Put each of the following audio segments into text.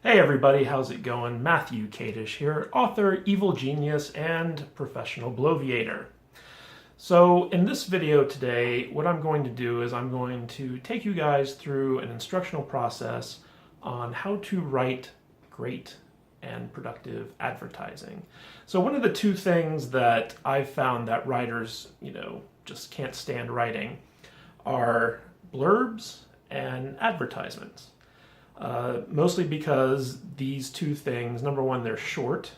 Hey everybody, how's it going? Matthew Kadish here, author, evil genius, and professional bloviator. So in this video today, what I'm going to do is I'm going to take you guys through an instructional process on how to write great and productive advertising. So one of the two things that I've found that writers, just can't stand writing are blurbs and advertisements. Mostly because these two things, number one, they're short,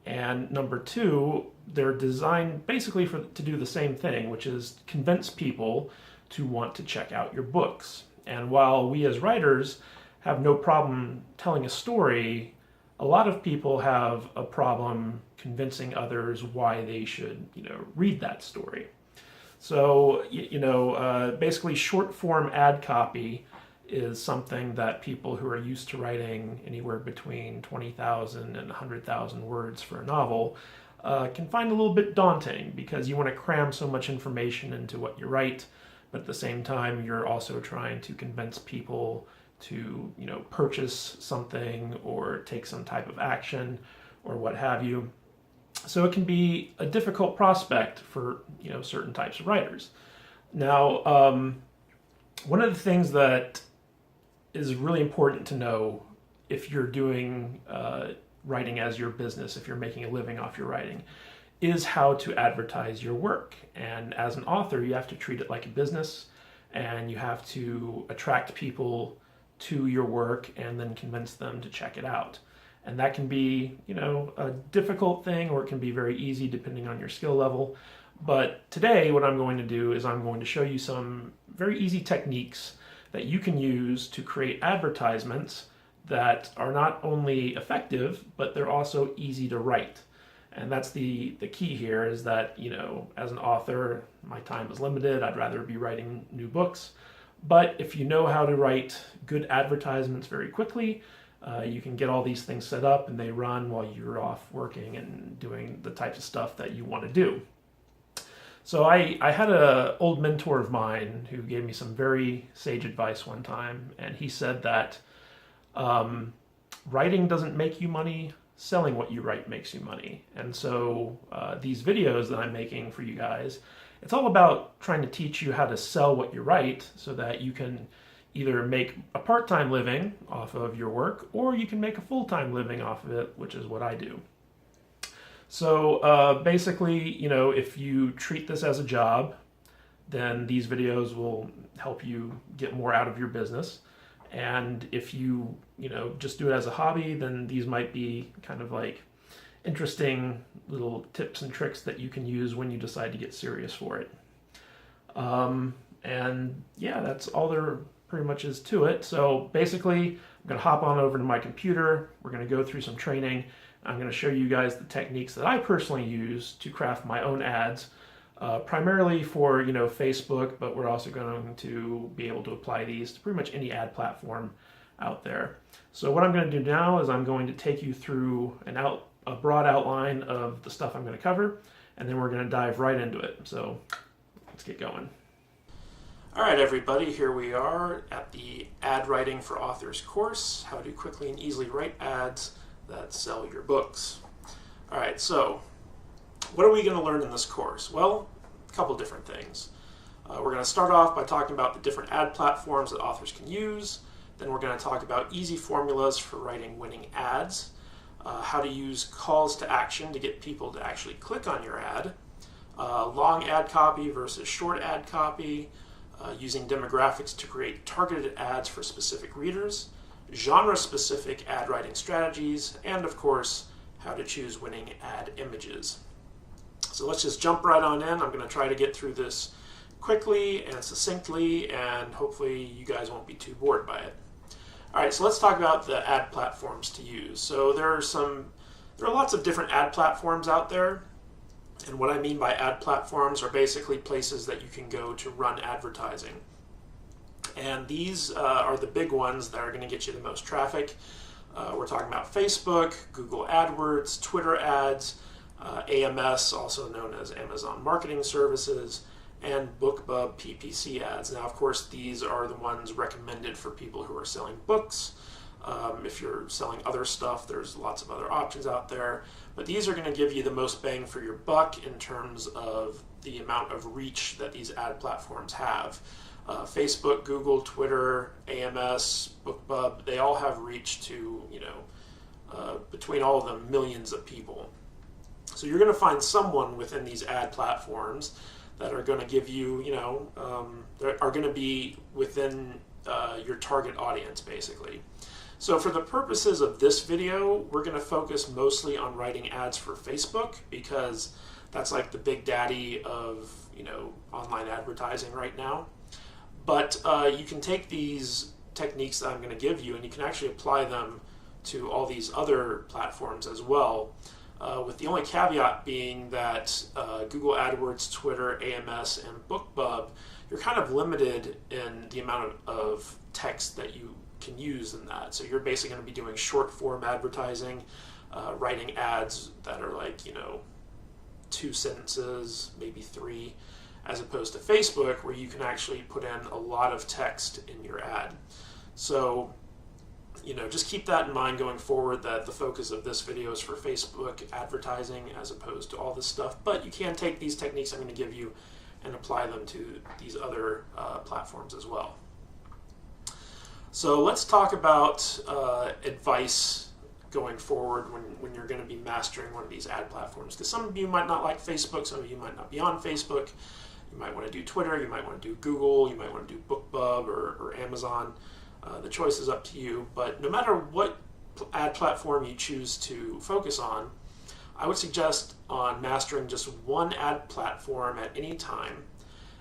and number two, they're designed basically to do the same thing, which is convince people to want to check out your books. And while we as writers have no problem telling a story, a lot of people have a problem convincing others why they should, read that story. So, basically short form ad copy is something that people who are used to writing anywhere between 20,000 and 100,000 words for a novel can find a little bit daunting because you want to cram so much information into what you write, but at the same time you're also trying to convince people to purchase something or take some type of action or what have you. So it can be a difficult prospect for certain types of writers. Now, one of the things that is really important to know if you're doing writing as your business, if you're making a living off your writing, is how to advertise your work. And as an author, you have to treat it like a business, and you have to attract people to your work and then convince them to check it out. And that can be, a difficult thing, or it can be very easy depending on your skill level. But today, what I'm going to do is I'm going to show you some very easy techniques that you can use to create advertisements that are not only effective, but they're also easy to write. And that's the key here, is that, as an author, my time is limited. I'd rather be writing new books. But if you know how to write good advertisements very quickly, you can get all these things set up and they run while you're off working and doing the types of stuff that you want to do. So I had an old mentor of mine who gave me some very sage advice one time, and he said that writing doesn't make you money, selling what you write makes you money. And so these videos that I'm making for you guys, it's all about trying to teach you how to sell what you write so that you can either make a part-time living off of your work, or you can make a full-time living off of it, which is what I do. So basically, if you treat this as a job, then these videos will help you get more out of your business. And if you, just do it as a hobby, then these might be kind of like interesting little tips and tricks that you can use when you decide to get serious for it. And yeah, that's all there pretty much is to it. So basically, I'm going to hop on over to my computer. We're going to go through some training. I'm going to show you guys the techniques that I personally use to craft my own ads, primarily for Facebook, but we're also going to be able to apply these to pretty much any ad platform out there. So what I'm going to do now is I'm going to take you through a broad outline of the stuff I'm going to cover, and then we're going to dive right into it. So let's get going. All right, everybody, here we are at the Ad Writing for Authors course, how to quickly and easily write ads that sell your books. All right, so what are we going to learn in this course? Well, a couple different things. We're going to start off by talking about the different ad platforms that authors can use. Then we're going to talk about easy formulas for writing winning ads, how to use calls to action to get people to actually click on your ad, long ad copy versus short ad copy, using demographics to create targeted ads for specific readers, genre-specific ad writing strategies, and of course, how to choose winning ad images. So let's just jump right on in. I'm going to try to get through this quickly and succinctly, and hopefully you guys won't be too bored by it. All right, so let's talk about the ad platforms to use. So there are lots of different ad platforms out there, and what I mean by ad platforms are basically places that you can go to run advertising. And these are the big ones that are going to get you the most traffic. We're talking about Facebook, Google AdWords, Twitter ads, AMS, also known as Amazon Marketing Services, and BookBub PPC ads. Now, of course, these are the ones recommended for people who are selling books. If you're selling other stuff, there's lots of other options out there. But these are going to give you the most bang for your buck in terms of the amount of reach that these ad platforms have. Facebook, Google, Twitter, AMS, BookBub, they all have reach to, between all of them, millions of people. So you're going to find someone within these ad platforms that are going to give you, that are going to be within your target audience, basically. So for the purposes of this video, we're going to focus mostly on writing ads for Facebook, because that's like the big daddy of, online advertising right now. But you can take these techniques that I'm going to give you and you can actually apply them to all these other platforms as well, with the only caveat being that Google AdWords, Twitter, AMS, and BookBub, you're kind of limited in the amount of text that you can use in that. So you're basically going to be doing short form advertising, writing ads that are like, 2 sentences, maybe 3, as opposed to Facebook, where you can actually put in a lot of text in your ad. So, just keep that in mind going forward, that the focus of this video is for Facebook advertising as opposed to all this stuff. But you can take these techniques I'm going to give you and apply them to these other platforms as well. So let's talk about advice going forward when you're going to be mastering one of these ad platforms. Because some of you might not like Facebook, some of you might not be on Facebook. You might want to do Twitter, you might want to do Google, you might want to do BookBub or Amazon. The choice is up to you. But no matter what ad platform you choose to focus on, I would suggest on mastering just one ad platform at any time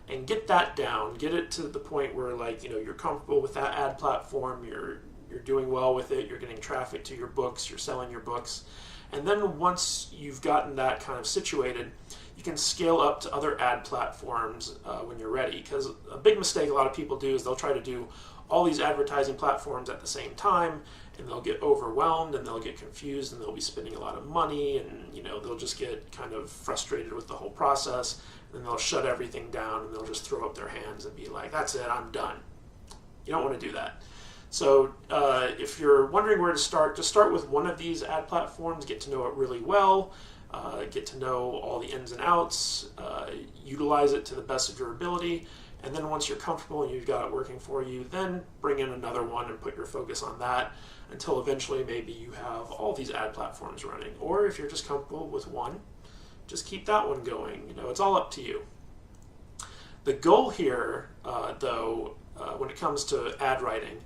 and get that down. Get it to the point where, like, you're comfortable with that ad platform, you're doing well with it, you're getting traffic to your books, you're selling your books. And then once you've gotten that kind of situated, you can scale up to other ad platforms when you're ready. Because a big mistake a lot of people do is they'll try to do all these advertising platforms at the same time, and they'll get overwhelmed and they'll get confused and they'll be spending a lot of money, and they'll just get kind of frustrated with the whole process, and then they'll shut everything down and they'll just throw up their hands and be like, that's it, I'm done. You don't want to do that. So if you're wondering where to start, just start with one of these ad platforms, get to know it really well, get to know all the ins and outs, utilize it to the best of your ability, and then once you're comfortable and you've got it working for you, then bring in another one and put your focus on that until eventually maybe you have all these ad platforms running. Or if you're just comfortable with one, just keep that one going. It's all up to you. The goal here, though, when it comes to ad writing,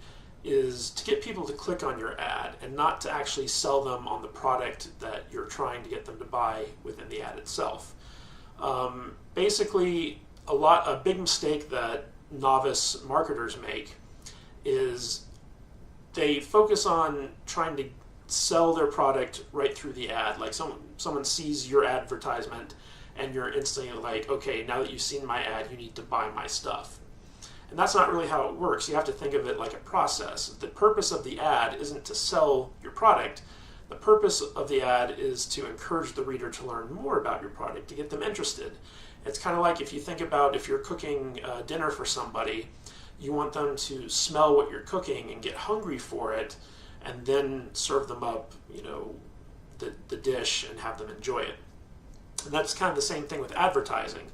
is to get people to click on your ad and not to actually sell them on the product that you're trying to get them to buy within the ad itself. Basically, a big mistake that novice marketers make is they focus on trying to sell their product right through the ad. Like someone sees your advertisement and you're instantly like, okay, now that you've seen my ad, you need to buy my stuff. And that's not really how it works. You have to think of it like a process. The purpose of the ad isn't to sell your product. The purpose of the ad is to encourage the reader to learn more about your product, to get them interested. It's kind of like if you think about if you're cooking dinner for somebody, you want them to smell what you're cooking and get hungry for it, and then serve them up, the dish and have them enjoy it. And that's kind of the same thing with advertising.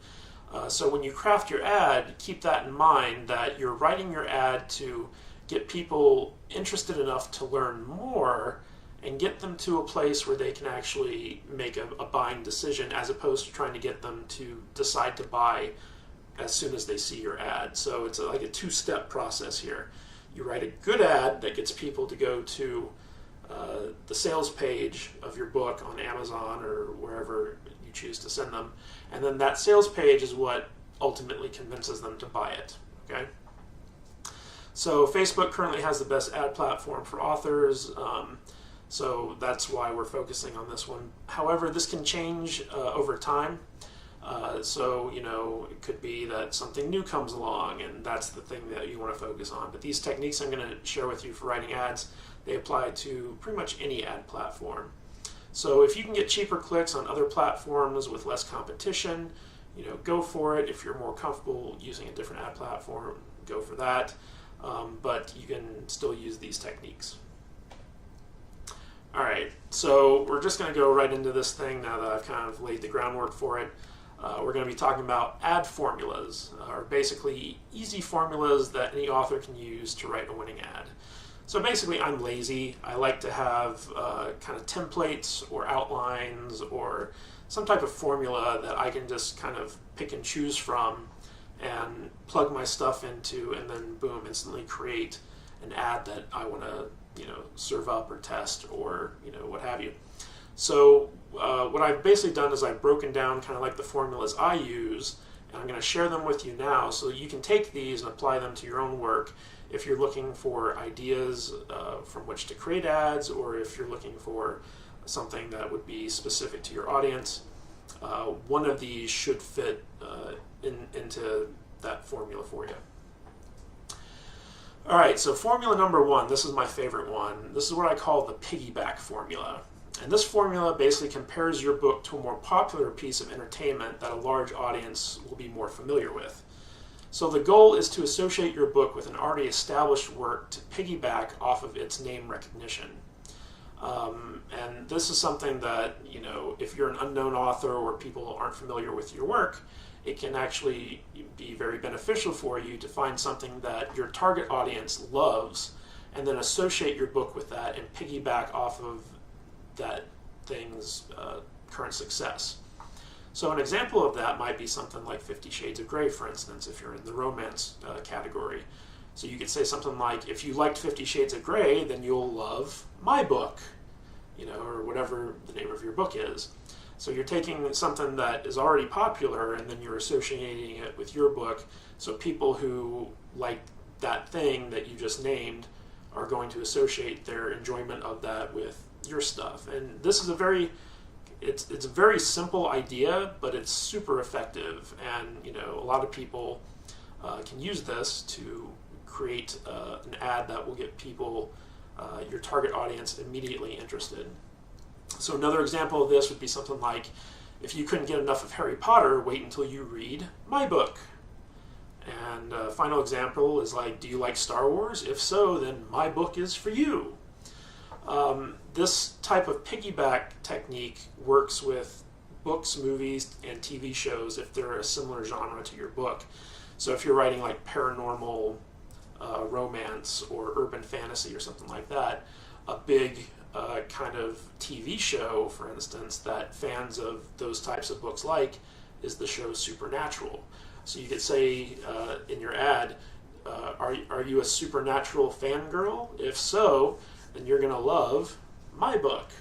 So when you craft your ad, keep that in mind, that you're writing your ad to get people interested enough to learn more and get them to a place where they can actually make a buying decision, as opposed to trying to get them to decide to buy as soon as they see your ad. So it's like a 2-step process here. You write a good ad that gets people to go to the sales page of your book on Amazon or wherever you choose to send them, and then that sales page is what ultimately convinces them to buy it. Okay. So Facebook currently has the best ad platform for authors, so that's why we're focusing on this one. However, this can change over time. So, it could be that something new comes along and that's the thing that you want to focus on. But these techniques I'm going to share with you for writing ads, they apply to pretty much any ad platform. So if you can get cheaper clicks on other platforms with less competition, go for it. If you're more comfortable using a different ad platform, go for that. But you can still use these techniques. All right, so we're just going to go right into this thing now that I've kind of laid the groundwork for it. We're going to be talking about ad formulas, or basically easy formulas that any author can use to write a winning ad. So basically, I'm lazy. I like to have kind of templates or outlines or some type of formula that I can just kind of pick and choose from and plug my stuff into, and then boom, instantly create an ad that I want to, serve up or test or, what have you. So what I've basically done is I've broken down kind of like the formulas I use, and I'm going to share them with you now so you can take these and apply them to your own work if you're looking for ideas from which to create ads, or if you're looking for something that would be specific to your audience. One of these should fit into that formula for you. All right, so formula number one, this is my favorite one. This is what I call the piggyback formula. And this formula basically compares your book to a more popular piece of entertainment that a large audience will be more familiar with. So the goal is to associate your book with an already established work to piggyback off of its name recognition. And this is something that, if you're an unknown author or people aren't familiar with your work, it can actually be very beneficial for you to find something that your target audience loves and then associate your book with that and piggyback off of that thing's current success. So an example of that might be something like 50 Shades of Grey, for instance, if you're in the romance category. So you could say something like, if you liked 50 Shades of Grey, then you'll love my book, or whatever the name of your book is. So you're taking something that is already popular and then you're associating it with your book, so people who like that thing that you just named are going to associate their enjoyment of that with your stuff. And this is it's a very simple idea, but it's super effective, and a lot of people can use this to create an ad that will get people, your target audience, immediately interested. So another example of this would be something like, if you couldn't get enough of Harry Potter, wait until you read my book. And a final example is like, do you like Star Wars? If so, then my book is for you. This type of piggyback technique works with books, movies, and TV shows if they're a similar genre to your book. So if you're writing like paranormal romance or urban fantasy or something like that, a big kind of TV show, for instance, that fans of those types of books like is the show Supernatural. So you could say in your ad, are you a Supernatural fangirl? If so, then you're going to love my book.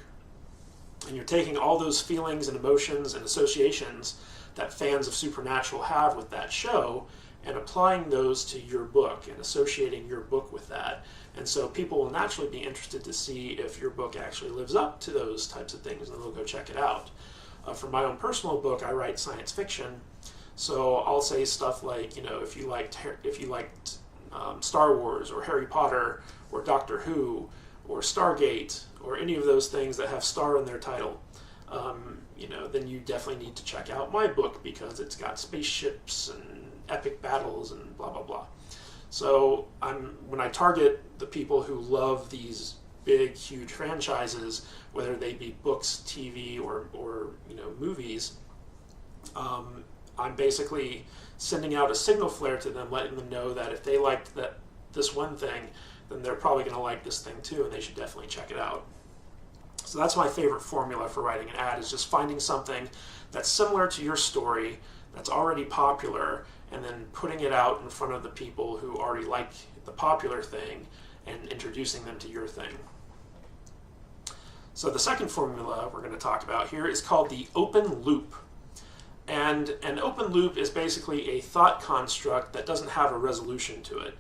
And you're taking all those feelings and emotions and associations that fans of Supernatural have with that show and applying those to your book and associating your book with that. And so people will naturally be interested to see if your book actually lives up to those types of things, and they'll go check it out. For my own personal book, I write science fiction, so I'll say stuff like, if you liked Star Wars or Harry Potter or Doctor Who or Stargate or any of those things that have star in their title, then you definitely need to check out my book because it's got spaceships and epic battles and blah, blah, blah. So when I target the people who love these big, huge franchises, whether they be books, TV, or movies, I'm basically sending out a signal flare to them, letting them know that if they liked this one thing, then they're probably going to like this thing too, and they should definitely check it out. So that's my favorite formula for writing an ad, is just finding something that's similar to your story, that's already popular, and then putting it out in front of the people who already like the popular thing and introducing them to your thing. So the second formula we're going to talk about here is called the open loop. And an open loop is basically a thought construct that doesn't have a resolution to it.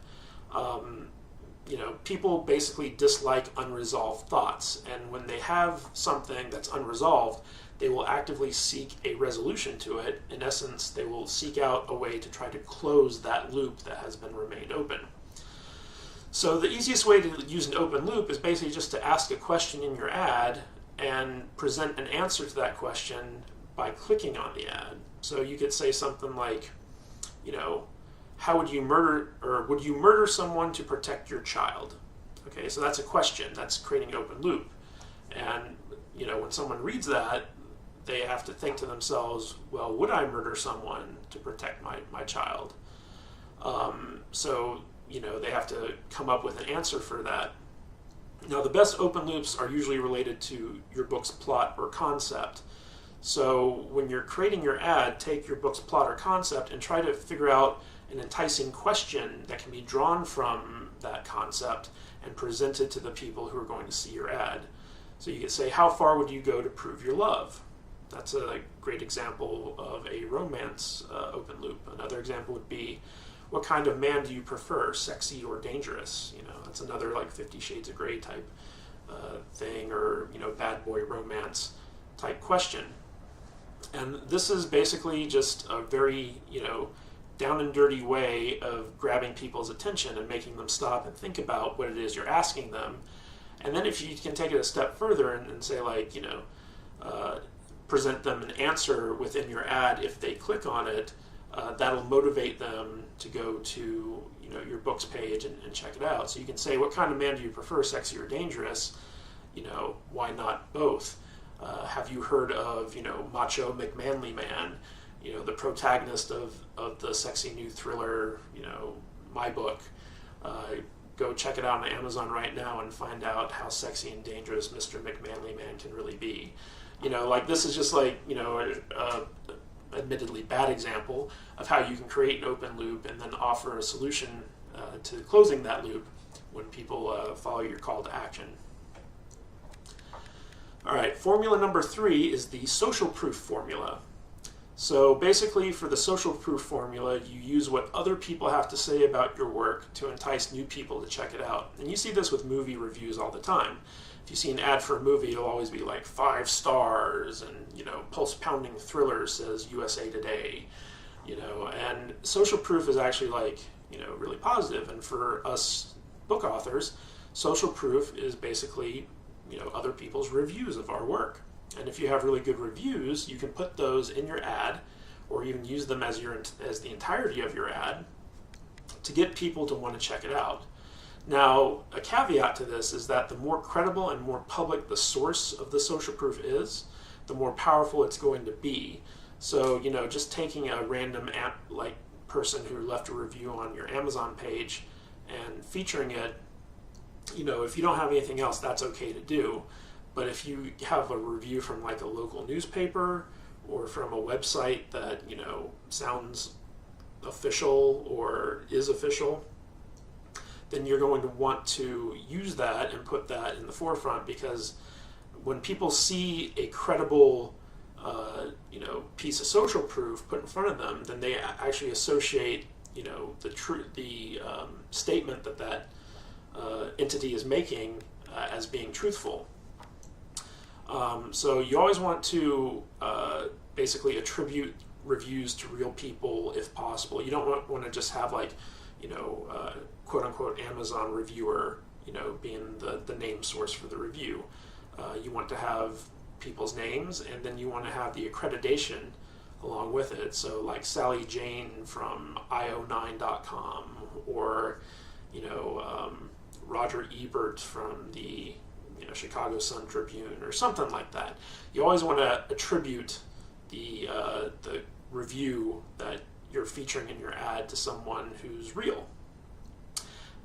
People basically dislike unresolved thoughts, and when they have something that's unresolved, they will actively seek a resolution to it. In essence, they will seek out a way to try to close that loop that has been remained open. So the easiest way to use an open loop is basically just to ask a question in your ad and present an answer to that question by clicking on the ad. So you could say something like, how would you murder, or would you murder someone to protect your child? Okay, so that's a question. That's creating an open loop. And, you know, when someone reads that, they have to think to themselves, well, would I murder someone to protect my child? So, you know, they have to come up with an answer for that. Now, the best open loops are usually related to your book's plot or concept. So when you're creating your ad, take your book's plot or concept and try to figure out an enticing question that can be drawn from that concept and presented to the people who are going to see your ad. So you could say, how far would you go to prove your love? That's a great example of a romance open loop. Another example would be, what kind of man do you prefer, sexy or dangerous? You know, that's another like 50 Shades of Grey type thing, or, you know, bad boy romance type question. And this is basically just a very, you know, down and dirty way of grabbing people's attention and making them stop and think about what it is you're asking them. And then if you can take it a step further and say, like, you know, present them an answer within your ad if they click on it, that'll motivate them to go to, you know, your book's page and check it out. So you can say, what kind of man do you prefer, sexy or dangerous? You know, why not both? Have you heard of, you know, Macho McManly Man, you know, the protagonist of the sexy new thriller, you know, My Book? Go check it out on Amazon right now and find out how sexy and dangerous Mr. McManly Man can really be. You know, like, this is just like, you know, admittedly bad example of how you can create an open loop and then offer a solution to closing that loop when people follow your call to action. All right, formula number 3 is the social proof formula. So basically, for the social proof formula, you use what other people have to say about your work to entice new people to check it out. And you see this with movie reviews all the time. If you see an ad for a movie, it'll always be like 5 stars, and, you know, pulse-pounding thriller says USA Today, you know. And social proof is actually, like, you know, really positive. And for us book authors, social proof is basically, you know, other people's reviews of our work. And if you have really good reviews, you can put those in your ad, or even use them as the entirety of your ad to get people to want to check it out. Now, a caveat to this is that the more credible and more public the source of the social proof is, the more powerful it's going to be. So, you know, just taking a random like person who left a review on your Amazon page and featuring it, you know, if you don't have anything else, that's okay to do. But if you have a review from like a local newspaper or from a website that, you know, sounds official or is official, then you're going to want to use that and put that in the forefront, because when people see a credible you know, piece of social proof put in front of them, then they actually associate, you know, the statement that entity is making as being truthful. So you always want to basically attribute reviews to real people if possible. You don't want to just have, like, you know, quote-unquote Amazon reviewer, you know, being the name source for the review. You want to have people's names, and then you want to have the accreditation along with it. So, like Sally Jane from io9.com, or, you know, Roger Ebert from the, you know, Chicago Sun-Tribune, or something like that. You always want to attribute the review that you're featuring in your ad to someone who's real.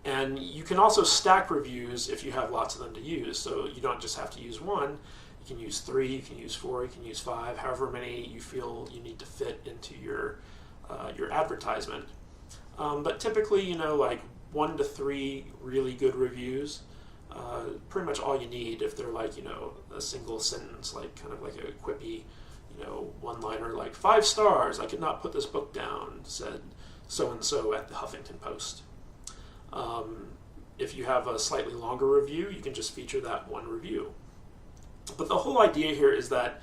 And you can also stack reviews if you have lots of them to use. So you don't just have to use one. You can use 3, you can use 4, you can use 5, however many you feel you need to fit into your advertisement. But typically, you know, like 1 to 3 really good reviews, pretty much all you need if they're like, you know, a single sentence, like kind of like a quippy, you know, one-liner, like 5 stars, I could not put this book down, said so-and-so at the Huffington Post. If you have a slightly longer review, you can just feature that one review. But the whole idea here is that,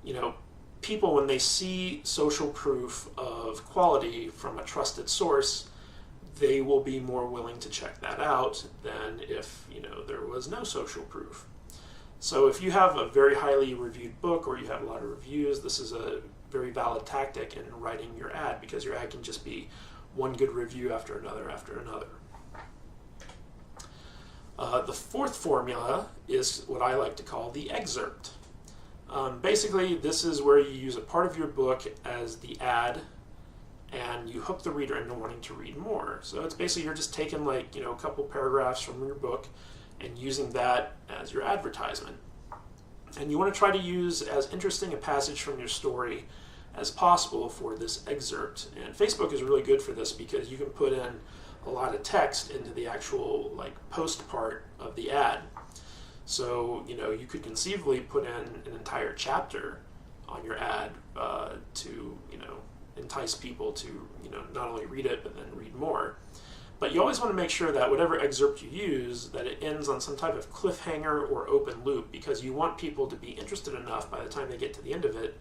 you know, people, when they see social proof of quality from a trusted source, they will be more willing to check that out than if, you know, there was no social proof. So if you have a very highly reviewed book, or you have a lot of reviews, this is a very valid tactic in writing your ad, because your ad can just be one good review after another after another. The fourth formula is what I like to call the excerpt. Basically, this is where you use a part of your book as the ad, and you hook the reader into wanting to read more. So it's basically you're just taking a couple paragraphs from your book and using that as your advertisement. And you want to try to use as interesting a passage from your story as possible for this excerpt. And Facebook is really good for this because you can put in a lot of text into the actual post part of the ad. So you could conceivably put in an entire chapter on your ad to entice people to not only read it but then read more. But you always want to make sure that whatever excerpt you use, that it ends on some type of cliffhanger or open loop, because you want people to be interested enough by the time they get to the end of it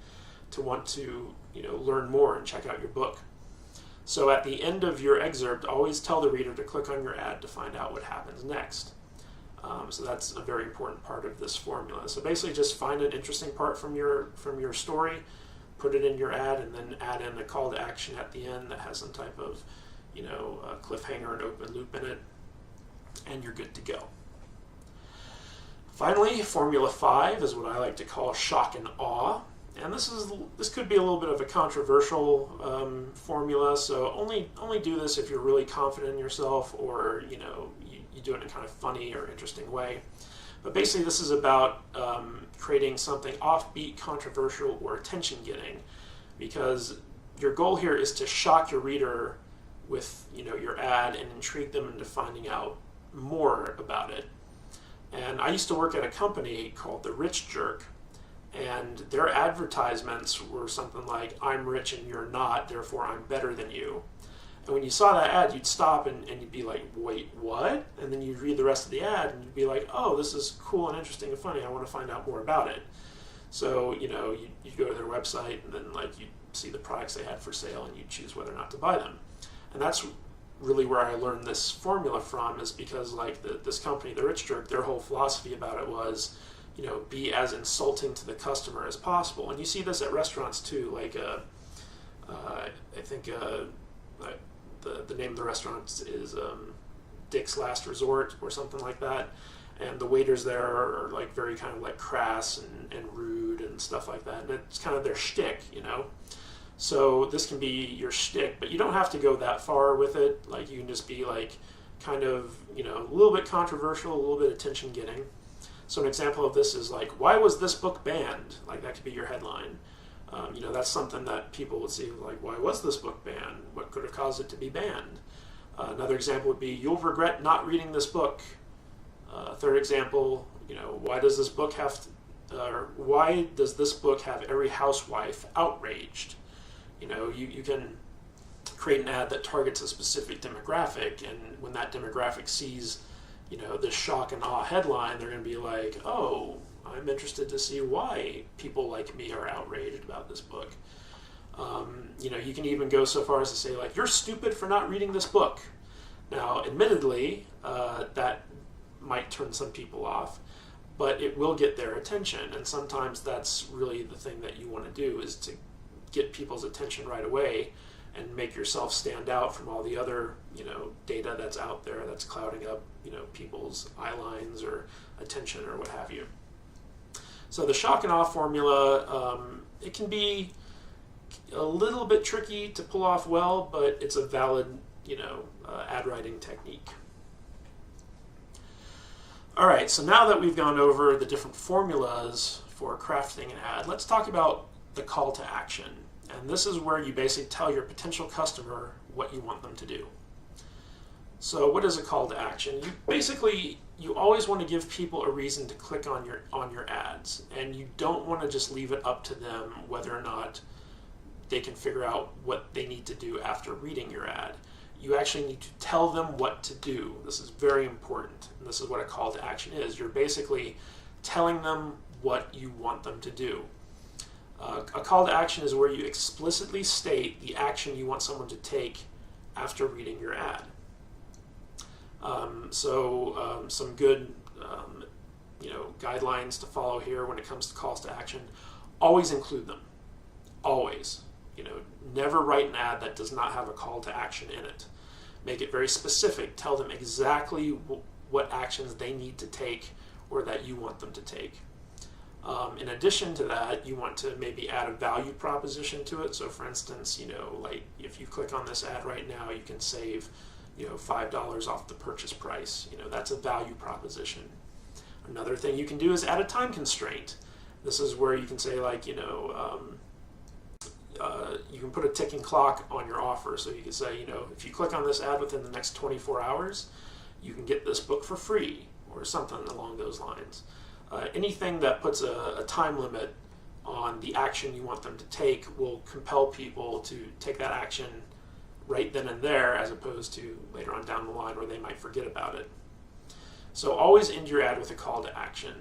to want to learn more and check out your book. So at the end of your excerpt, always tell the reader to click on your ad to find out what happens next. So that's a very important part of this formula. So basically just find an interesting part from your story, put it in your ad, and then add in a call to action at the end that has some type of a cliffhanger and open loop in it, and you're good to go. Finally, Formula 5 is what I like to call shock and awe. And this could be a little bit of a controversial formula, so only do this if you're really confident in yourself, or you do it in a kind of funny or interesting way. But basically this is about creating something offbeat, controversial, or attention-getting, because your goal here is to shock your reader with your ad and intrigue them into finding out more about it. And I used to work at a company called The Rich Jerk, and their advertisements were something like, "I'm rich and you're not, therefore I'm better than you." And when you saw that ad, you'd stop and you'd be like, "Wait, what?" And then you'd read the rest of the ad and you'd be like, "Oh, this is cool and interesting and funny. I want to find out more about it." So you'd go to their website and then you'd see the products they had for sale and you'd choose whether or not to buy them. And that's really where I learned this formula from, is because this company, The Rich Jerk, their whole philosophy about it was, be as insulting to the customer as possible. And you see this at restaurants too. I think the name of the restaurant is Dick's Last Resort or something like that. And the waiters there are very kind of crass and rude and stuff like that. And it's kind of their shtick, So this can be your shtick, but you don't have to go that far with it. You can just be kind of, a little bit controversial, a little bit attention-getting. So an example of this is "Why was this book banned?" That could be your headline. That's something that people would see, why was this book banned? What could have caused it to be banned? Another example would be, "You'll regret not reading this book." Third example, why does this book have every housewife outraged? You can create an ad that targets a specific demographic, and when that demographic sees this shock and awe headline, they're going to be like, "Oh, I'm interested to see why people like me are outraged about this book." You can even go so far as to say "You're stupid for not reading this book." Now, admittedly, that might turn some people off, but it will get their attention, and sometimes that's really the thing that you want to do, is to get people's attention right away and make yourself stand out from all the other data that's out there that's clouding up people's eye lines or attention or what have you. So the shock and awe formula, it can be a little bit tricky to pull off well, but it's a valid ad writing technique. All right, so now that we've gone over the different formulas for crafting an ad, let's talk about the call to action. And this is where you basically tell your potential customer what you want them to do. So what is a call to action? You always want to give people a reason to click on your ads, and you don't want to just leave it up to them whether or not they can figure out what they need to do after reading your ad. You actually need to tell them what to do. This is very important, and this is what a call to action is. You're basically telling them what you want them to do. A call to action is where you explicitly state the action you want someone to take after reading your ad. Some good guidelines to follow here when it comes to calls to action. Always include them. Always. Never write an ad that does not have a call to action in it. Make it very specific. Tell them exactly what actions they need to take or that you want them to take. In addition to that, you want to maybe add a value proposition to it. So for instance, like if you click on this ad right now, you can save, $5 off the purchase price. That's a value proposition. Another thing you can do is add a time constraint. This is where you can say like, you can put a ticking clock on your offer. So you can say, if you click on this ad within the next 24 hours, you can get this book for free or something along those lines. Anything that puts a time limit on the action you want them to take will compel people to take that action right then and there, as opposed to later on down the line where they might forget about it. So always end your ad with a call to action.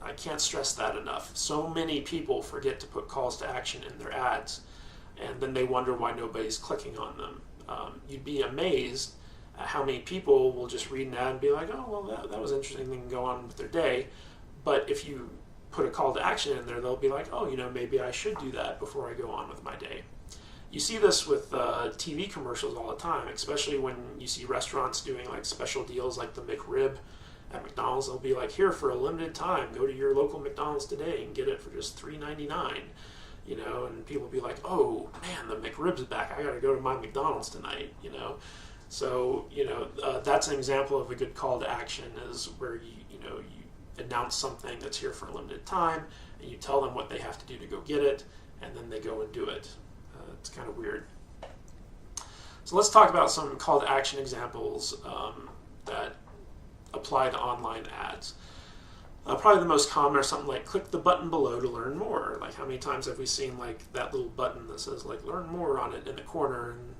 I can't stress that enough. So many people forget to put calls to action in their ads, and then they wonder why nobody's clicking on them. You'd be amazed at how many people will just read an ad and be like, oh, well, that was interesting, they can go on with their day. But if you put a call to action in there, they'll be like, oh, maybe I should do that before I go on with my day. You see this with TV commercials all the time, especially when you see restaurants doing like special deals like the McRib at McDonald's. They'll be like, here for a limited time, go to your local McDonald's today and get it for just $3.99. And people will be like, oh man, the McRib's back, I gotta go to my McDonald's tonight. So that's an example of a good call to action, is where you announce something that's here for a limited time, and you tell them what they have to do to go get it, and then they go and do it. It's kind of weird. So let's talk about some call to action examples that apply to online ads. Probably the most common are something like click the button below to learn more. Like how many times have we seen like that little button that says like learn more on it in the corner, and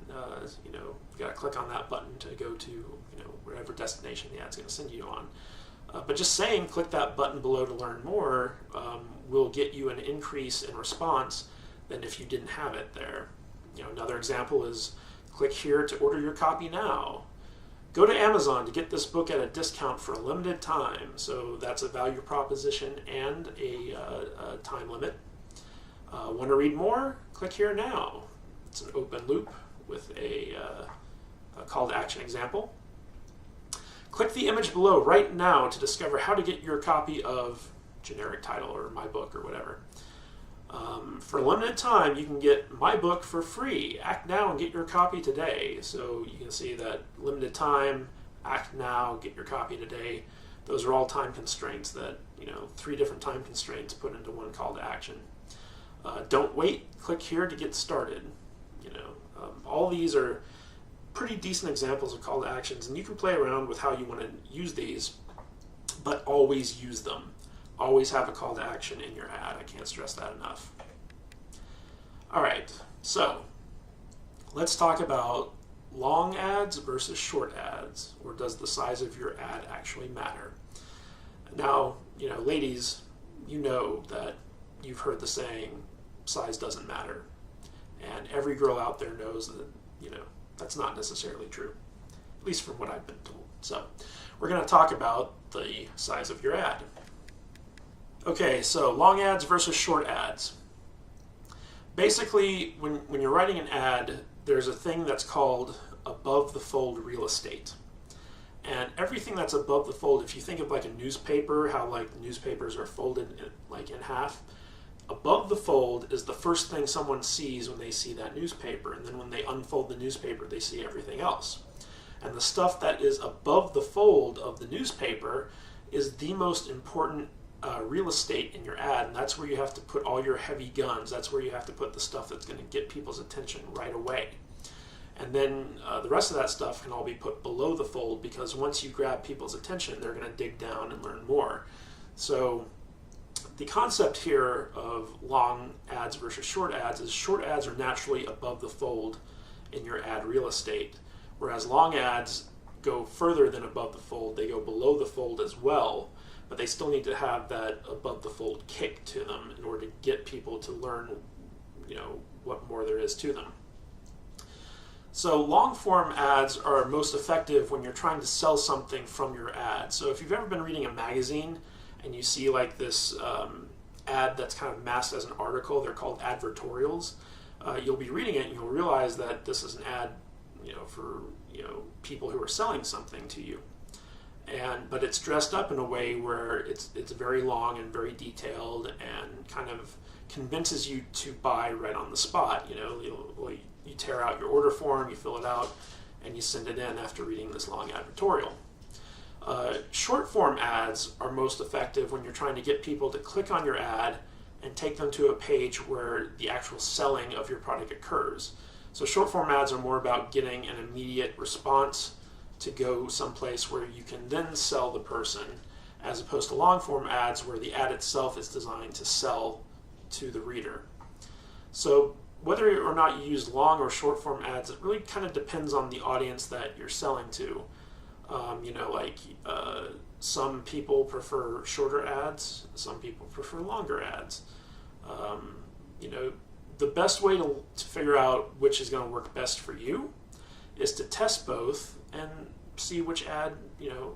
you got to click on that button to go to whatever destination the ad's going to send you on. But just saying click that button below to learn more will get you an increase in response than if you didn't have it there. Another example is click here to order your copy now. Go to Amazon to get this book at a discount for a limited time. So that's a value proposition and a time limit. Want to read more? Click here now. It's an open loop with a call to action example. Click the image below right now to discover how to get your copy of generic title or my book or whatever. For a limited time, you can get my book for free. Act now and get your copy today. So you can see that limited time, act now, get your copy today. Those are all time constraints that, 3 different time constraints put into one call to action. Don't wait, click here to get started. All these are pretty decent examples of call to actions, and you can play around with how you want to use these, but always use them. Always have a call to action in your ad. I can't stress that enough. All right, so let's talk about long ads versus short ads, or does the size of your ad actually matter? Now, ladies, that you've heard the saying, size doesn't matter. And every girl out there knows that, that's not necessarily true, at least from what I've been told. So we're going to talk about the size of your ad. Okay, so long ads versus short ads. Basically, when you're writing an ad, there's a thing that's called above the fold real estate. And everything that's above the fold, if you think of like a newspaper, how like newspapers are folded in half, above the fold is the first thing someone sees when they see that newspaper. And then when they unfold the newspaper, they see everything else. And the stuff that is above the fold of the newspaper is the most important real estate in your ad, and that's where you have to put all your heavy guns. That's where you have to put the stuff that's going to get people's attention right away. And then the rest of that stuff can all be put below the fold, because once you grab people's attention, they're going to dig down and learn more. So the concept here of long ads versus short ads is short ads are naturally above the fold in your ad real estate, whereas long ads go further than above the fold. They go below the fold as well, but they still need to have that above the fold kick to them in order to get people to learn, what more there is to them. So long form ads are most effective when you're trying to sell something from your ad. So if you've ever been reading a magazine and you see like this ad that's kind of masked as an article, they're called advertorials. You'll be reading it and you'll realize that this is an ad, for people who are selling something to you. but it's dressed up in a way where it's very long and very detailed and kind of convinces you to buy right on the spot. You tear out your order form, you fill it out, and you send it in after reading this long advertorial. Short form ads are most effective when you're trying to get people to click on your ad and take them to a page where the actual selling of your product occurs. So short form ads are more about getting an immediate response to go someplace where you can then sell the person, as opposed to long form ads where the ad itself is designed to sell to the reader. So whether or not you use long or short form ads, it really kind of depends on the audience that you're selling to. Some people prefer shorter ads, some people prefer longer ads. The best way to figure out which is going to work best for you is to test both and see which ad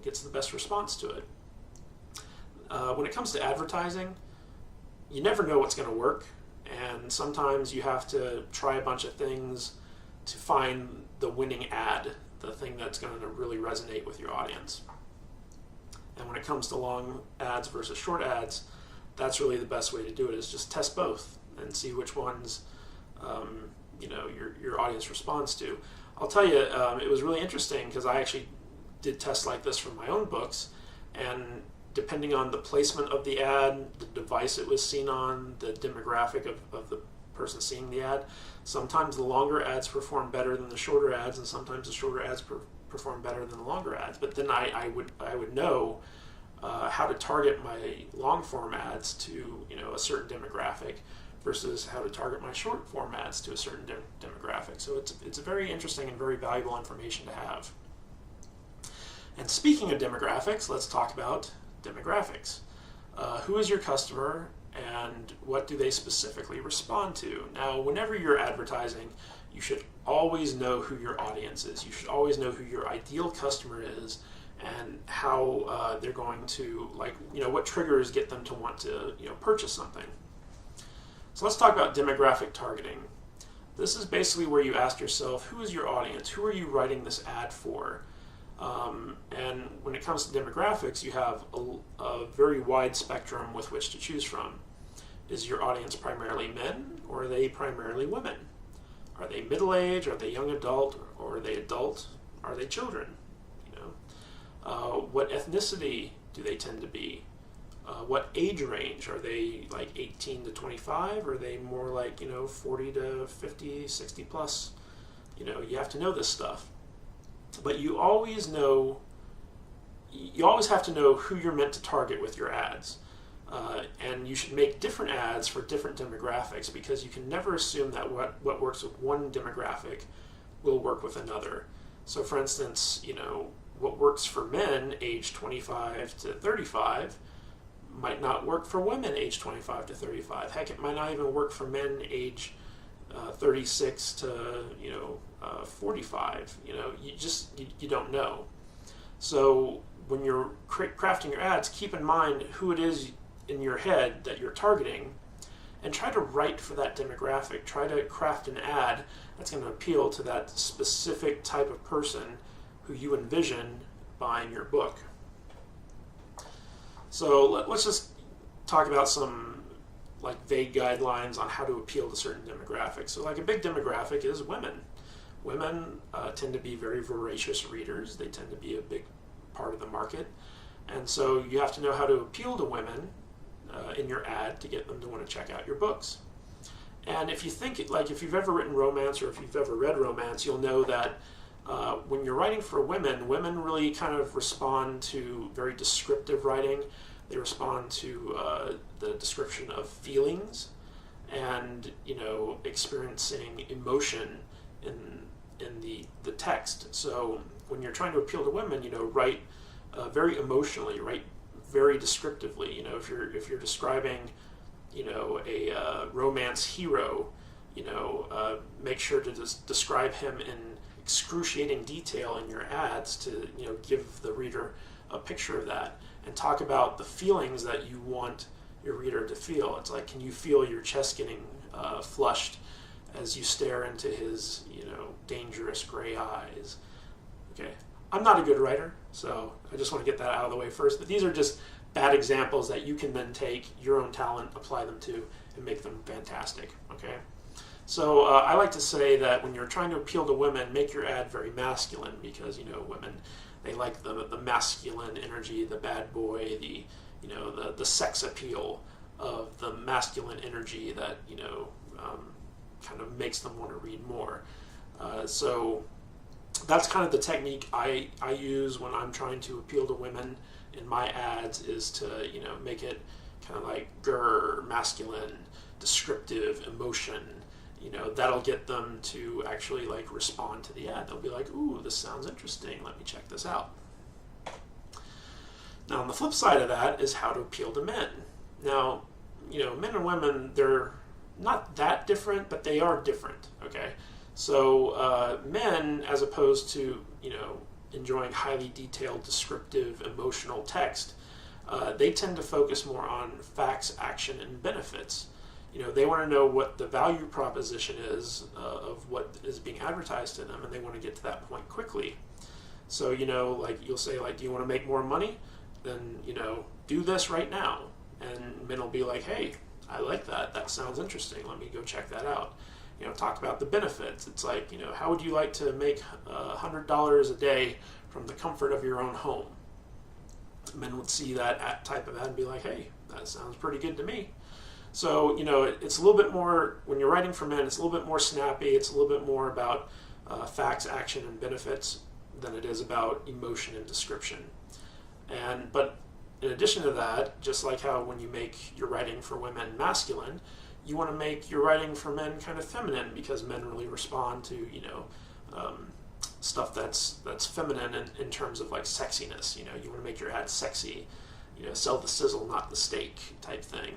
gets the best response to it. When it comes to advertising, you never know what's going to work, and sometimes you have to try a bunch of things to find the winning ad, the thing that's going to really resonate with your audience. And when it comes to long ads versus short ads, that's really the best way to do it, is just test both and see which ones your audience responds to. I'll tell you, it was really interesting because I actually did tests like this for my own books, and depending on the placement of the ad, the device it was seen on, the demographic of the person seeing the ad, sometimes the longer ads perform better than the shorter ads, and sometimes the shorter ads perform better than the longer ads. But then I would know how to target my long form ads to a certain demographic versus how to target my short form ads to a certain demographic. So it's a very interesting and very valuable information to have. And speaking of demographics, let's talk about demographics. Who is your customer and what do they specifically respond to? Now, whenever you're advertising, you should always know who your audience is. You should always know who your ideal customer is and how they're going to, what triggers get them to want to purchase something. So let's talk about demographic targeting. This is basically where you ask yourself, who is your audience? Who are you writing this ad for? And when it comes to demographics, you have a very wide spectrum with which to choose from. Is your audience primarily men, or are they primarily women? Are they middle-aged? Are they young adult? Or are they adult? Are they children? What ethnicity do they tend to be? What age range? Are they like 18 to 25? Or are they more like 40 to 50, 60 plus? You have to know this stuff. But you always have to know who you're meant to target with your ads. And you should make different ads for different demographics, because you can never assume that what works with one demographic will work with another. So for instance, what works for men age 25 to 35 might not work for women age 25 to 35. Heck, it might not even work for men age 36 to 45. You don't know. So when you're crafting your ads, keep in mind who it is in your head that you're targeting, and try to write for that demographic. Try to craft an ad that's going to appeal to that specific type of person who you envision buying your book. So let's just talk about some vague guidelines on how to appeal to certain demographics. So a big demographic is women. Women tend to be very voracious readers. They tend to be a big part of the market. And so you have to know how to appeal to women in your ad to get them to want to check out your books. And if you think, if you've ever written romance or if you've ever read romance, you'll know that when you're writing for women really kind of respond to very descriptive writing. They respond to the description of feelings and, experiencing emotion in the text. So when you're trying to appeal to women, write very emotionally, write very descriptively. If you're describing, a romance hero, make sure to describe him in excruciating detail in your ads to give the reader a picture of that, and talk about the feelings that you want your reader to feel. It's can you feel your chest getting flushed as you stare into his dangerous gray eyes? Okay, I'm not a good writer, so I just want to get that out of the way first. But these are just bad examples that you can then take your own talent, apply them to, and make them fantastic, okay? So I like to say that when you're trying to appeal to women, make your ad very masculine, because, you know, women, they like the masculine energy, the bad boy, the, you know, the sex appeal of the masculine energy that, you know, kind of makes them want to read more. So that's kind of the technique I use when I'm trying to appeal to women in my ads, is to, you know, make it kind of like grr, masculine, descriptive, emotion. You know, that'll get them to actually like respond to the ad. They'll be like, ooh, this sounds interesting, let me check this out. Now on the flip side of that is how to appeal to men. Now, you know, men and women, they're not that different, but they are different, okay? So men, as opposed to, you know, enjoying highly detailed, descriptive, emotional text, they tend to focus more on facts, action, and benefits. You know, they want to know what the value proposition is of what is being advertised to them, and they want to get to that point quickly. So, you know, like you'll say, like, do you want to make more money? Then, you know, do this right now. And men will be like, hey, I like that. That sounds interesting. Let me go check that out. You know, talk about the benefits. It's like, you know, how would you like to make $100 a day from the comfort of your own home? Men would see that type of ad and be like, hey, that sounds pretty good to me. So, you know, it's a little bit more, when you're writing for men, it's a little bit more snappy. It's a little bit more about facts, action, and benefits than it is about emotion and description. But in addition to that, just like how when you make your writing for women masculine, you want to make your writing for men kind of feminine, because men really respond to, you know, stuff that's feminine in terms of like sexiness. You know, you want to make your ad sexy, you know, sell the sizzle, not the steak type thing.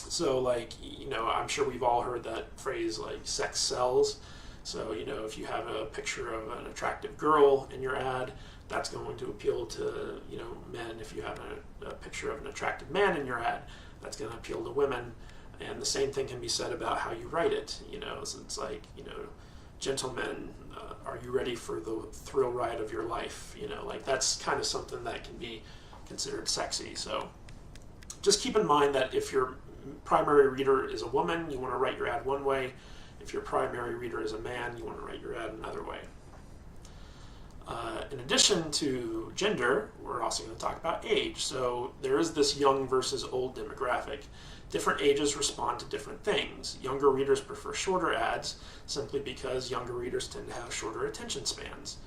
So, like, you know, I'm sure we've all heard that phrase, like, sex sells. So, you know, if you have a picture of an attractive girl in your ad, that's going to appeal to, you know, men. If you have a picture of an attractive man in your ad, that's going to appeal to women. And the same thing can be said about how you write it. You know, so it's like, you know, gentlemen, are you ready for the thrill ride of your life? You know, like, that's kind of something that can be considered sexy. So just keep in mind that if your primary reader is a woman, you want to write your ad one way. If your primary reader is a man, you want to write your ad another way. In addition to gender, we're also going to talk about age. So there is this young versus old demographic. Different ages respond to different things. Younger readers prefer shorter ads simply because younger readers tend to have shorter attention spans.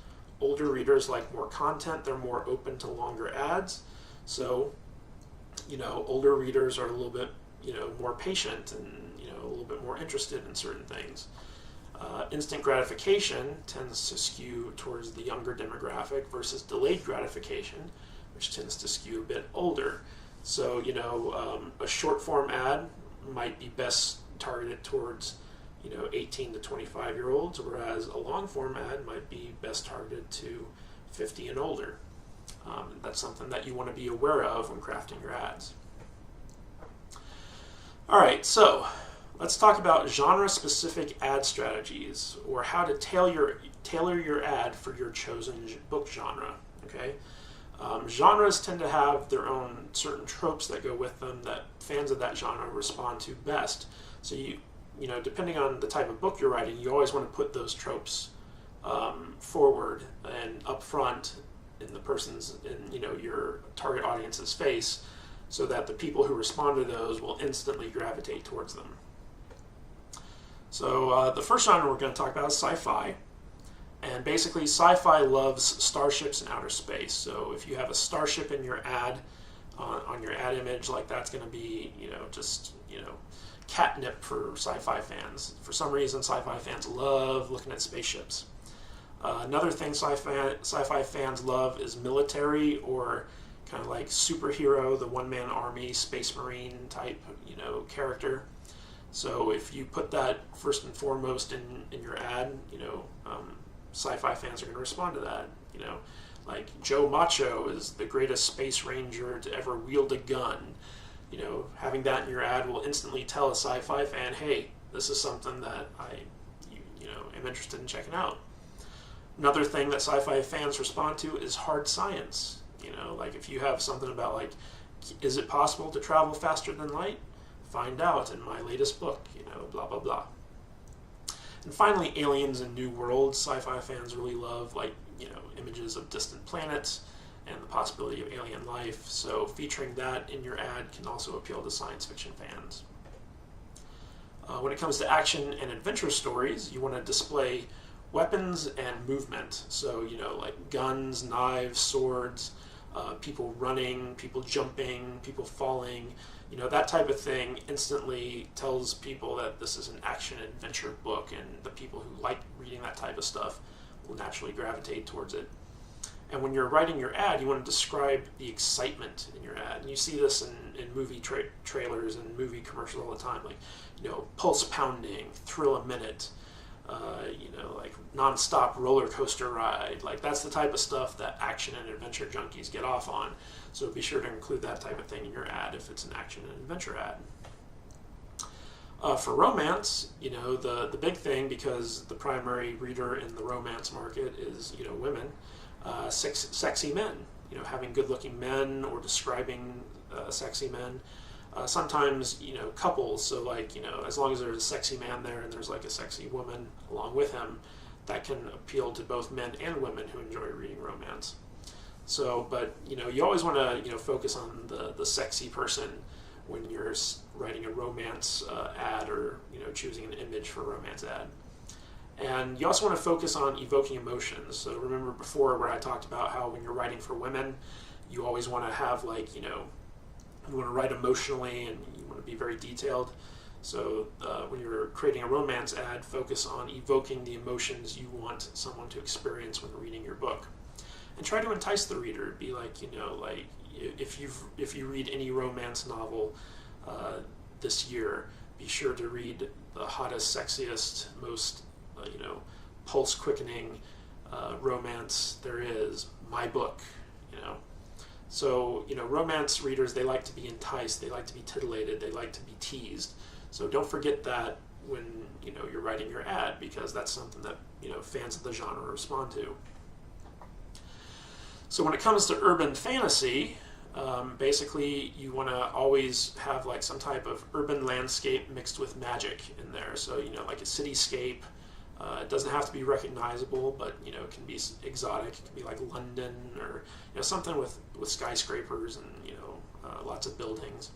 Older readers like more content. They're more open to longer ads. So, you know, older readers are a little bit, you know, more patient and, you know, a little bit more interested in certain things. Instant gratification tends to skew towards the younger demographic versus delayed gratification, which tends to skew a bit older. So, you know, a short form ad might be best targeted towards, you know, 18 to 25-year-olds, whereas a long form ad might be best targeted to 50 and older. That's something that you want to be aware of when crafting your ads. All right, so let's talk about genre-specific ad strategies, or how to tailor your ad for your chosen book genre, okay? Genres tend to have their own certain tropes that go with them that fans of that genre respond to best. So you know, depending on the type of book you're writing, you always want to put those tropes forward and up front in the person's, in, you know, your target audience's face, so that the people who respond to those will instantly gravitate towards them. So the first genre we're going to talk about is sci-fi. And basically, sci-fi loves starships and outer space. So if you have a starship in your ad, on your ad image, like, that's going to be, you know, just, you know, catnip for sci-fi fans. For some reason, sci-fi fans love looking at spaceships. Another thing sci-fi fans love is military, or kind of like superhero, the one-man army, space marine type, you know, character. So if you put that first and foremost in your ad, you know, sci-fi fans are going to respond to that. You know, like, Joe Macho is the greatest space ranger to ever wield a gun. You know, having that in your ad will instantly tell a sci-fi fan, hey, this is something that I am interested in checking out. Another thing that sci-fi fans respond to is hard science. Like if you have something about like, is it possible to travel faster than light? Find out in my latest book, blah, blah, blah. And finally, aliens and new worlds. Sci-fi fans really love, like, images of distant planets and the possibility of alien life. So featuring that in your ad can also appeal to science fiction fans. When it comes to action and adventure stories, you want to display weapons and movement. So, like guns, knives, swords, people running, people jumping, people falling. That type of thing instantly tells people that this is an action-adventure book, and the people who like reading that type of stuff will naturally gravitate towards it. And when you're writing your ad, you want to describe the excitement in your ad. And you see this in movie trailers and movie commercials all the time, like, pulse pounding, thrill a minute, like non-stop roller coaster ride. Like, that's the type of stuff that action and adventure junkies get off on. So be sure to include that type of thing in your ad if it's an action and adventure ad. For romance, the big thing, because the primary reader in the romance market is, women, sexy men, having good-looking men or describing sexy men. Sometimes, couples, so like, as long as there's a sexy man there and there's like a sexy woman along with him, that can appeal to both men and women who enjoy reading romance. So, but, you always want to, focus on the sexy person when you're writing a romance ad or, choosing an image for a romance ad. And you also want to focus on evoking emotions. So remember before where I talked about how when you're writing for women, you always want to have like, you want to write emotionally and you want to be very detailed. So when you're creating a romance ad, focus on evoking the emotions you want someone to experience when reading your book. And try to entice the reader. Be like, like if you read any romance novel this year, be sure to read the hottest, sexiest, most pulse-quickening romance there is, my book, So, romance readers, they like to be enticed, they like to be titillated, they like to be teased. So don't forget that when, you're writing your ad, because that's something that, fans of the genre respond to. So when it comes to urban fantasy, basically you want to always have like some type of urban landscape mixed with magic in there. So, like a cityscape. It doesn't have to be recognizable, but it can be exotic. It can be like London, or something with skyscrapers and lots of buildings.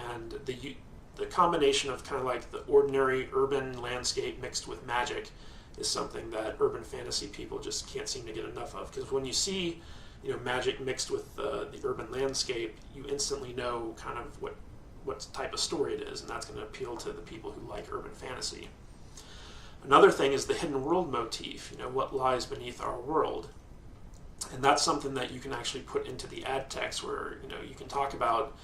And the combination of kind of like the ordinary urban landscape mixed with magic is something that urban fantasy people just can't seem to get enough of. Because when you see magic mixed with the urban landscape, you instantly know kind of what type of story it is, and that's going to appeal to the people who like urban fantasy. Another thing is the hidden world motif, what lies beneath our world. And that's something that you can actually put into the ad text where, you can talk about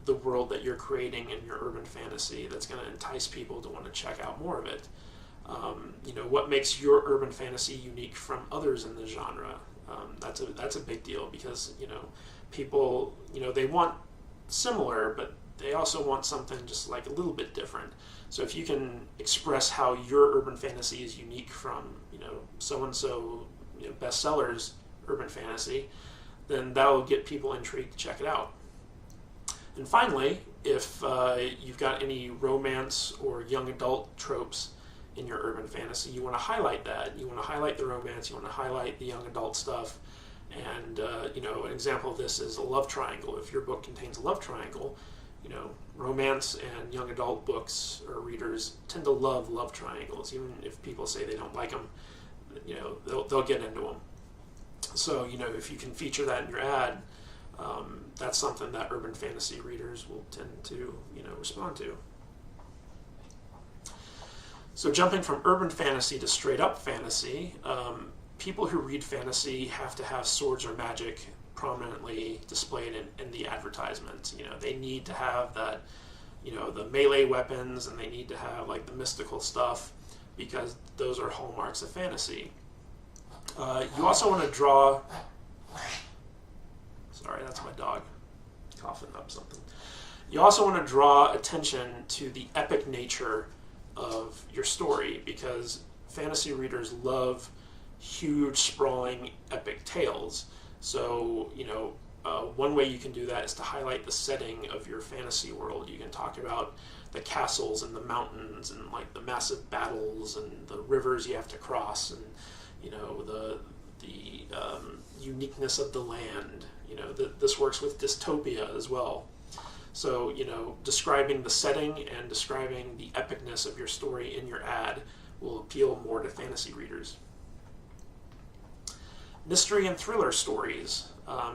the world that you're creating in your urban fantasy that's going to entice people to want to check out more of it. What makes your urban fantasy unique from others in the genre. That's a big deal because, people, they want similar, but they also want something just like a little bit different. So if you can express how your urban fantasy is unique from, so-and-so, bestsellers urban fantasy, then that'll get people intrigued to check it out. And finally, if you've got any romance or young adult tropes in your urban fantasy, you want to highlight that. You want to highlight the romance, you want to highlight the young adult stuff. And, an example of this is a love triangle. If your book contains a love triangle, romance and young adult books or readers tend to love triangles. Even if people say they don't like them, they'll get into them. So, if you can feature that in your ad, that's something that urban fantasy readers will tend to, respond to. So jumping from urban fantasy to straight up fantasy, people who read fantasy have to have swords or magic prominently displayed in the advertisements. They need to have that, the melee weapons, and they need to have like the mystical stuff, because those are hallmarks of fantasy. You also want to draw, sorry, that's my dog coughing up something. You also want to draw attention to the epic nature of your story, because fantasy readers love huge, sprawling, epic tales. So, one way you can do that is to highlight the setting of your fantasy world. You can talk about the castles and the mountains and like the massive battles and the rivers you have to cross, and the uniqueness of the land. This works with dystopia as well. So, describing the setting and describing the epicness of your story in your ad will appeal more to fantasy readers. Mystery and thriller stories.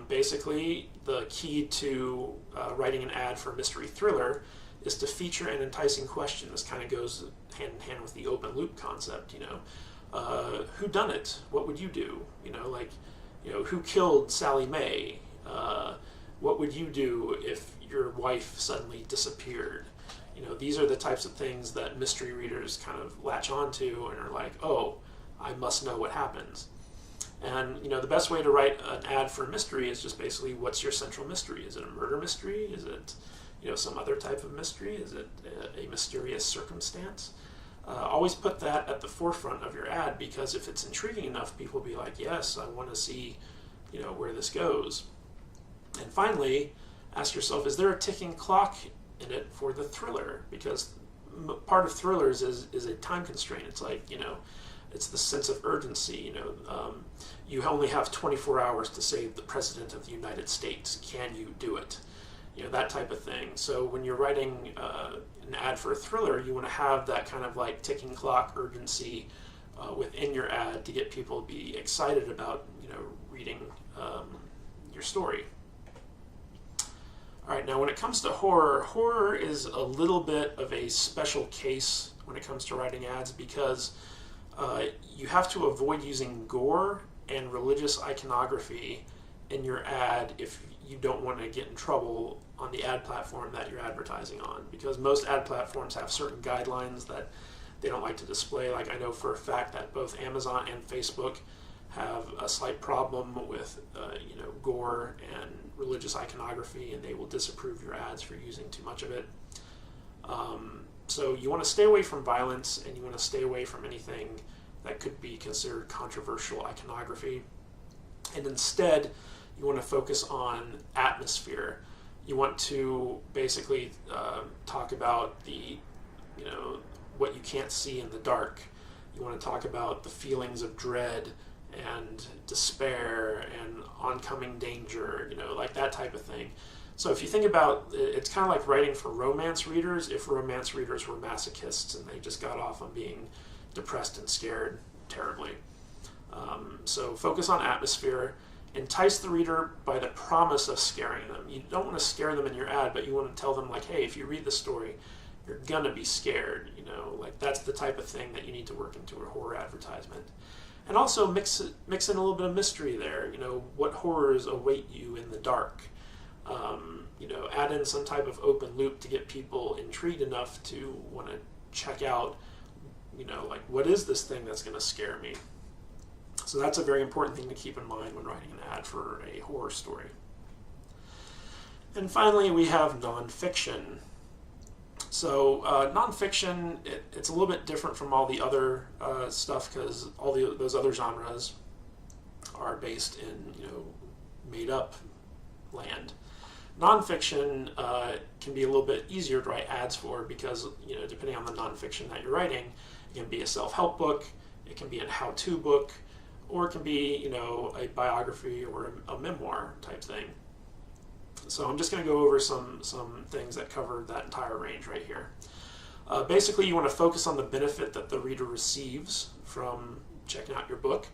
Basically, the key to writing an ad for mystery thriller is to feature an enticing question. This kind of goes hand in hand with the open loop concept. Who done it? What would you do? Who killed Sally Mae? What would you do if your wife suddenly disappeared? These are the types of things that mystery readers kind of latch onto and are like, oh, I must know what happens. And the best way to write an ad for mystery is just basically, what's your central mystery? Is it a murder mystery? Is it some other type of mystery? Is it a mysterious circumstance? Always put that at the forefront of your ad, because if it's intriguing enough, people will be like, yes, I want to see where this goes. And finally, ask yourself, is there a ticking clock in it for the thriller? Because part of thrillers is a time constraint. It's like, it's the sense of urgency. You only have 24 hours to save the President of the United States. Can you do it? That type of thing. So when you're writing an ad for a thriller, you want to have that kind of like ticking clock urgency within your ad to get people to be excited about reading your story. All right, now when it comes to horror is a little bit of a special case when it comes to writing ads, because you have to avoid using gore and religious iconography in your ad if you don't want to get in trouble on the ad platform that you're advertising on, because most ad platforms have certain guidelines that they don't like to display. Like, I know for a fact that both Amazon and Facebook have a slight problem with gore and religious iconography, and they will disapprove your ads for using too much of it. So you want to stay away from violence, and you want to stay away from anything that could be considered controversial iconography. And instead, you want to focus on atmosphere. You want to basically talk about the, what you can't see in the dark. You want to talk about the feelings of dread and despair and oncoming danger, like that type of thing. So if you think about it, it's kind of like writing for romance readers if romance readers were masochists and they just got off on being depressed and scared terribly. So focus on atmosphere. Entice the reader by the promise of scaring them. You don't want to scare them in your ad, but you want to tell them, like, hey, if you read the story, you're gonna be scared. Like that's the type of thing that you need to work into a horror advertisement. And also mix in a little bit of mystery there. What horrors await you in the dark? Add in some type of open loop to get people intrigued enough to want to check out, like, what is this thing that's going to scare me? So that's a very important thing to keep in mind when writing an ad for a horror story. And finally, we have nonfiction. So nonfiction, it's a little bit different from all the other stuff, because all those other genres are based in made-up land. Nonfiction can be a little bit easier to write ads for, because depending on the nonfiction that you're writing, it can be a self-help book, it can be a how-to book, or it can be a biography or a memoir type thing. So I'm just going to go over some things that cover that entire range right here. Basically, you want to focus on the benefit that the reader receives from checking out your book.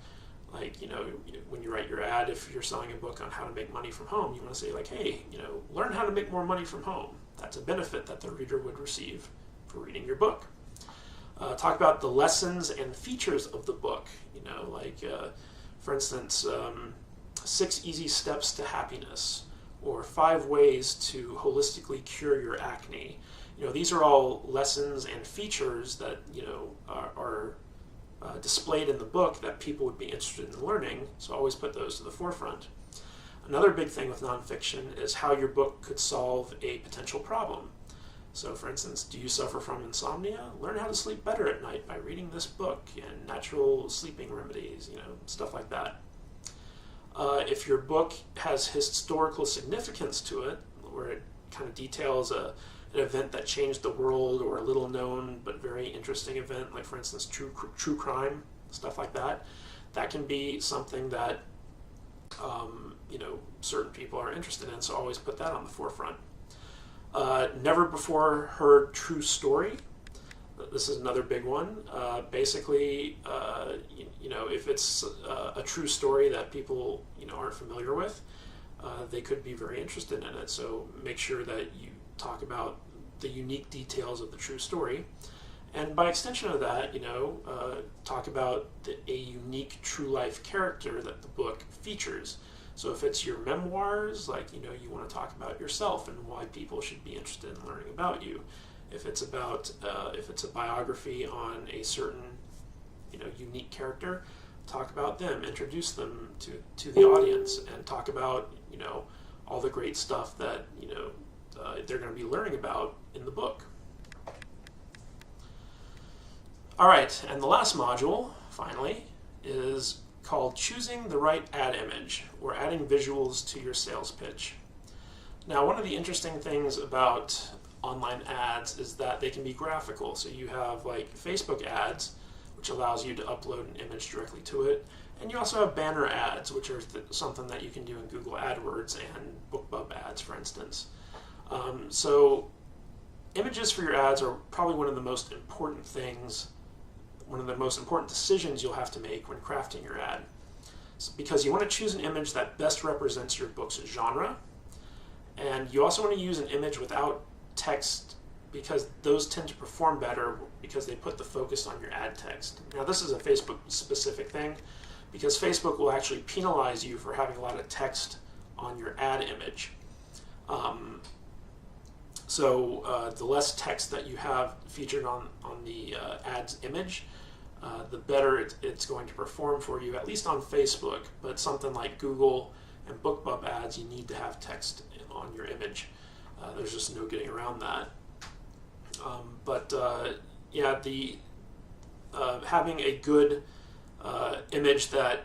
Like, when you write your ad, if you're selling a book on how to make money from home, you want to say, like, hey, learn how to make more money from home. That's a benefit that the reader would receive for reading your book. Talk about the lessons and features of the book. For instance, 6 easy steps to happiness, or 5 ways to holistically cure your acne. These are all lessons and features that are displayed in the book that people would be interested in learning. So always put those to the forefront. Another big thing with nonfiction is how your book could solve a potential problem. So for instance, do you suffer from insomnia? Learn how to sleep better at night by reading this book and natural sleeping remedies, stuff like that. If your book has historical significance to it, where it kind of details an event that changed the world, or a little known but very interesting event, like for instance true crime, stuff like that, that can be something that certain people are interested in, so always put that on the forefront. Never before heard true story. This is another big one. Basically, if it's a true story that people aren't familiar with, they could be very interested in it. So make sure that you talk about the unique details of the true story, and by extension of that, talk about a unique true life character that the book features. So if it's your memoirs, you want to talk about yourself and why people should be interested in learning about you. If it's a biography on a certain, unique character, talk about them, introduce them to the audience, and talk about, all the great stuff that, they're going to be learning about in the book. All right, and the last module, finally, is called Choosing the Right Ad Image, or adding visuals to your sales pitch. Now, one of the interesting things about online ads is that they can be graphical. So you have like Facebook ads, which allows you to upload an image directly to it, and you also have banner ads, which are something that you can do in Google AdWords and BookBub ads, for instance. So images for your ads are probably one of the most important decisions you'll have to make when crafting your ad. Because you want to choose an image that best represents your book's genre, and you also want to use an image without text, because those tend to perform better because they put the focus on your ad text. Now, this is a Facebook specific thing, because Facebook will actually penalize you for having a lot of text on your ad image. So the less text that you have featured on the ad's image, the better it's going to perform for you, at least on Facebook. But something like Google and BookBub ads, you need to have text on your image. There's just no getting around that. Having a good image that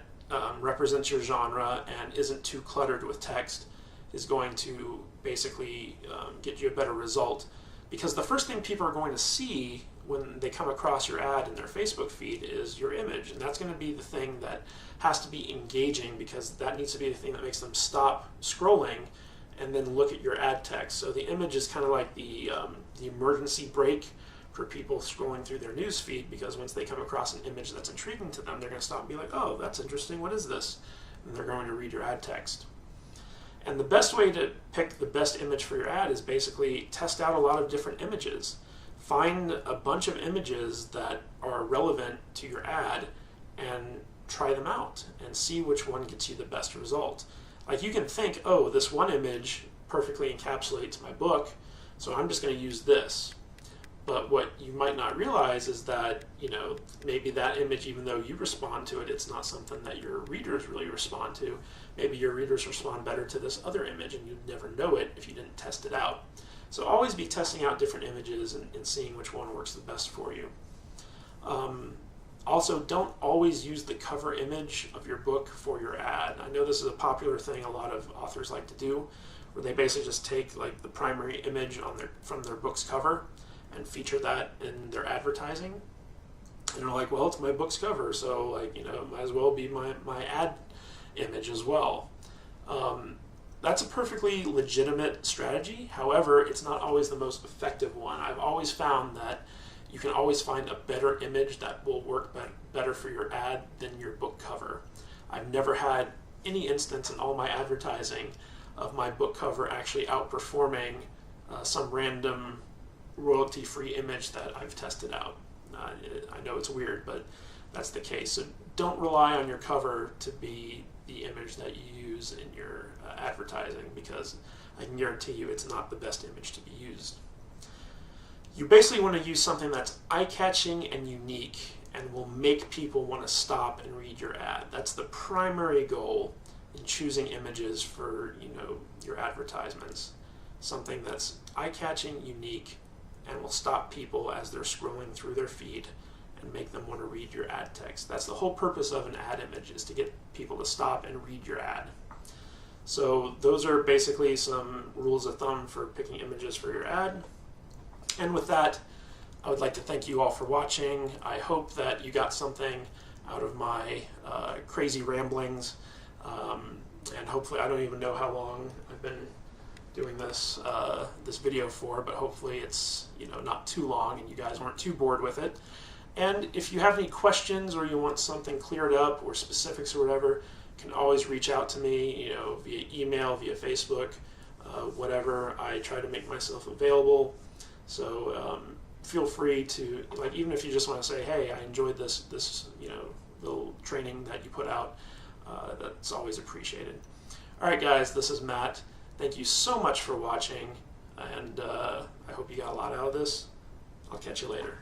represents your genre and isn't too cluttered with text is going to basically get you a better result, because the first thing people are going to see when they come across your ad in their Facebook feed is your image, and that's going to be the thing that has to be engaging, because that needs to be the thing that makes them stop scrolling and then look at your ad text. So the image is kind of like the emergency brake for people scrolling through their news feed, because once they come across an image that's intriguing to them, they're going to stop and be like, oh, that's interesting, what is this? And they're going to read your ad text. And the best way to pick the best image for your ad is basically test out a lot of different images. Find a bunch of images that are relevant to your ad and try them out and see which one gets you the best result. Like, you can think, oh, this one image perfectly encapsulates my book, so I'm just going to use this. But what you might not realize is that, maybe that image, even though you respond to it, it's not something that your readers really respond to. Maybe your readers respond better to this other image, and you'd never know it if you didn't test it out. So always be testing out different images and seeing which one works the best for you. Also, don't always use the cover image of your book for your ad. I know this is a popular thing a lot of authors like to do, where they basically just take like the primary image from their book's cover and feature that in their advertising. And they're like, well, it's my book's cover, so might as well be my ad image as well. That's a perfectly legitimate strategy. However, it's not always the most effective one. I've always found that you can always find a better image that will work better for your ad than your book cover. I've never had any instance in all my advertising of my book cover actually outperforming some random royalty-free image that I've tested out. I know it's weird, but that's the case. So don't rely on your cover to be the image that you use in your advertising, because I can guarantee you it's not the best image to be used. You basically want to use something that's eye-catching and unique and will make people want to stop and read your ad. That's the primary goal in choosing images for your advertisements. Something that's eye-catching, unique, and will stop people as they're scrolling through their feed and make them want to read your ad text. That's the whole purpose of an ad image, is to get people to stop and read your ad. So those are basically some rules of thumb for picking images for your ad. And with that, I would like to thank you all for watching. I hope that you got something out of my crazy ramblings. And hopefully, I don't even know how long I've been doing this this video for, but hopefully it's not too long and you guys weren't too bored with it. And if you have any questions or you want something cleared up or specifics or whatever, you can always reach out to me, via email, via Facebook, whatever. I try to make myself available. So feel free to, even if you just want to say, hey, I enjoyed this little training that you put out, that's always appreciated. All right, guys, this is Matt. Thank you so much for watching, and I hope you got a lot out of this. I'll catch you later.